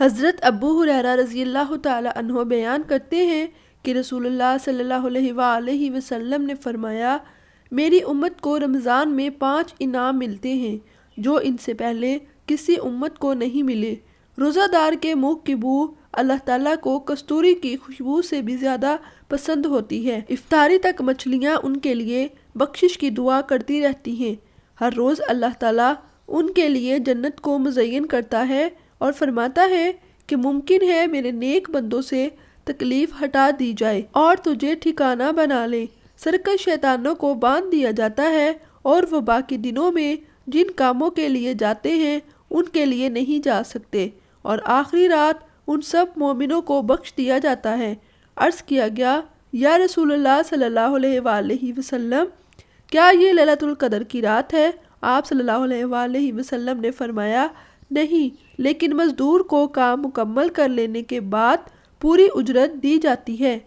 حضرت ابو ہریرہ رضی اللہ تعالی عنہ بیان کرتے ہیں کہ رسول اللہ صلی اللہ علیہ وآلہ وسلم نے فرمایا، میری امت کو رمضان میں 5 انعام ملتے ہیں جو ان سے پہلے کسی امت کو نہیں ملے۔ روزہ دار کے منہ کی بو اللہ تعالیٰ کو کستوری کی خوشبو سے بھی زیادہ پسند ہوتی ہے۔ افطاری تک مچھلیاں ان کے لیے بخشش کی دعا کرتی رہتی ہیں۔ ہر روز اللہ تعالیٰ ان کے لیے جنت کو مزین کرتا ہے اور فرماتا ہے کہ ممکن ہے میرے نیک بندوں سے تکلیف ہٹا دی جائے اور تجھے ٹھکانہ بنا لے۔ سرکش شیطانوں کو باندھ دیا جاتا ہے اور وہ باقی دنوں میں جن کاموں کے لیے جاتے ہیں ان کے لیے نہیں جا سکتے، اور آخری رات ان سب مومنوں کو بخش دیا جاتا ہے۔ عرض کیا گیا، یا رسول اللہ صلی اللہ علیہ وآلہ وسلم، کیا یہ لیلۃ القدر کی رات ہے؟ آپ صلی اللہ علیہ وآلہ وسلم نے فرمایا، نہیں، لیکن مزدور کو کام مکمل کر لینے کے بعد پوری اجرت دی جاتی ہے۔